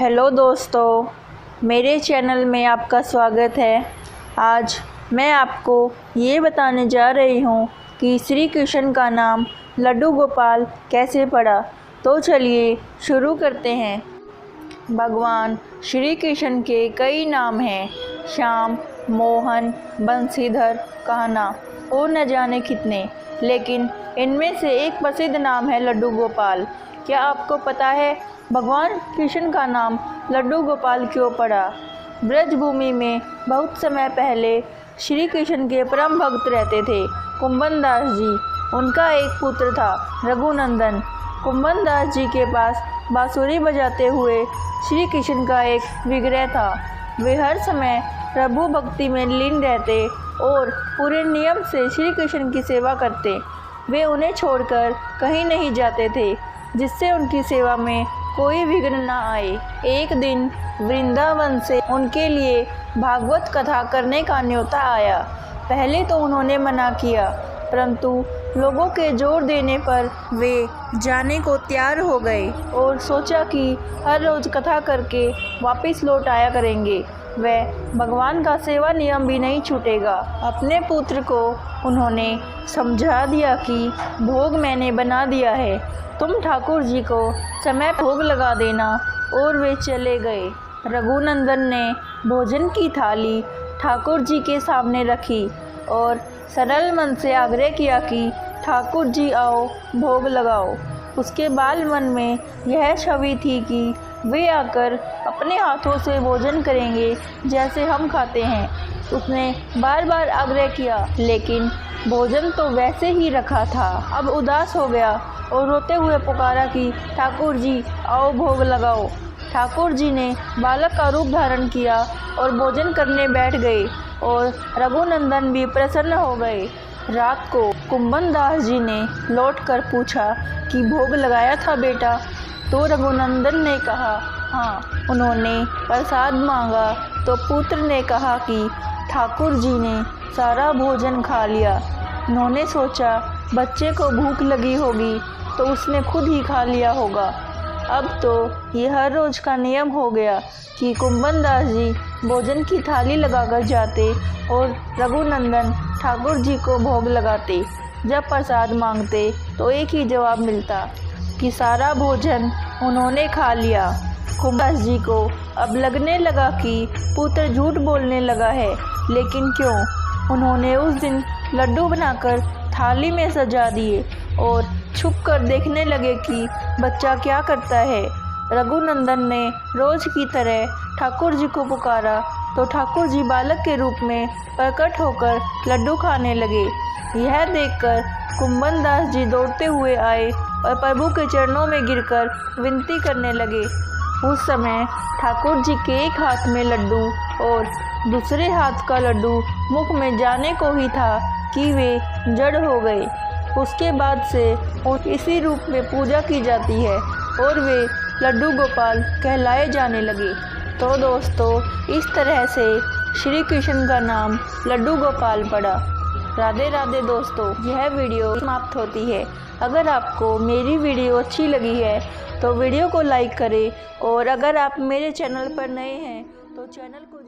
Hello दोस्तों, मेरे channel में आपका स्वागत है। आज मैं आपको ये बताने जा रही हूँ कि श्री कृष्ण का नाम लड्डू गोपाल कैसे पड़ा। तो चलिए शुरू करते हैं। भगवान श्री कृष्ण के कई नाम हैं, श्याम, मोहन, बंशीधर, कान्हा और न जाने कितने, लेकिन इनमें से एक प्रसिद्ध नाम है लड्डू गोपाल। क्या आपको पता है भगवान कृष्ण का नाम लड्डू गोपाल क्यों पड़ा? ब्रजभूमि में बहुत समय पहले श्री कृष्ण के परम भक्त रहते थे, कुंभन दास जी। उनका एक पुत्र था, रघुनंदन। कुंभन दास जी के पास बांसुरी बजाते हुए श्री कृष्ण का एक विग्रह था। वे हर समय प्रभु भक्ति में लीन रहते और पूरे नियम से श्री कृष्ण की सेवा करते। वे उन्हें छोड़कर कहीं नहीं जाते थे, जिससे उनकी सेवा में कोई विघ्न न आए। एक दिन वृंदावन से उनके लिए भागवत कथा करने का न्योता आया। पहले तो उन्होंने मना किया, परंतु लोगों के जोर देने पर वे जाने को तैयार हो गए और सोचा कि हर रोज कथा करके वापस लौट आया करेंगे। वह भगवान का सेवा नियम भी नहीं छूटेगा। अपने पुत्र को उन्होंने समझा दिया कि भोग मैंने बना दिया है, तुम ठाकुर जी को समय भोग लगा देना। और वे चले गए। रघुनंदन ने भोजन की थाली ठाकुर जी के सामने रखी और सरल मन से आग्रह किया कि ठाकुर जी आओ, भोग लगाओ। उसके बाल मन में यह छवि थी कि वे आकर अपने हाथों से भोजन करेंगे जैसे हम खाते हैं। उसने बार बार आग्रह किया, लेकिन भोजन तो वैसे ही रखा था। अब उदास हो गया और रोते हुए पुकारा कि ठाकुर जी आओ, भोग लगाओ। ठाकुर जी ने बालक का रूप धारण किया और भोजन करने बैठ गए और रघुनंदन भी प्रसन्न हो गए। रात को कुंभन दास जी ने लौटकर पूछा कि भोग लगाया था बेटा? तो रघुनंदन ने कहा हाँ। उन्होंने प्रसाद मांगा तो पुत्र ने कहा कि ठाकुर जी ने सारा भोजन खा लिया। उन्होंने सोचा बच्चे को भूख लगी होगी तो उसने खुद ही खा लिया होगा। अब तो ये हर रोज का नियम हो गया कि कुंभन दास जी भोजन की थाली लगाकर जाते और रघुनंदन ठाकुर जी को भोग लगाते। जब प्रसाद मांगते तो एक ही जवाब मिलता कि सारा भोजन उन्होंने खा लिया। कुंभन दास जी को अब लगने लगा कि पुत्र झूठ बोलने लगा है, लेकिन क्यों? उन्होंने उस दिन लड्डू बनाकर थाली में सजा दिए और छुप कर देखने लगे कि बच्चा क्या करता है। रघुनंदन ने रोज की तरह ठाकुर जी को पुकारा तो ठाकुर जी बालक के रूप में प्रकट होकर लड्डू खाने लगे। यह देखकर कुंभन दास जी दौड़ते हुए आए और प्रभु के चरणों में गिरकर विनती करने लगे। उस समय ठाकुर जी के एक हाथ में लड्डू और दूसरे हाथ का लड्डू मुख में जाने को ही था कि वे जड़ हो गए। उसके बाद से इसी रूप में पूजा की जाती है और वे लड्डू गोपाल कहलाए जाने लगे। तो दोस्तों, इस तरह से श्री कृष्ण का नाम लड्डू गोपाल पड़ा। राधे राधे दोस्तों, यह वीडियो समाप्त होती है। अगर आपको मेरी वीडियो अच्छी लगी है तो वीडियो को लाइक करें और अगर आप मेरे चैनल पर नए हैं तो चैनल को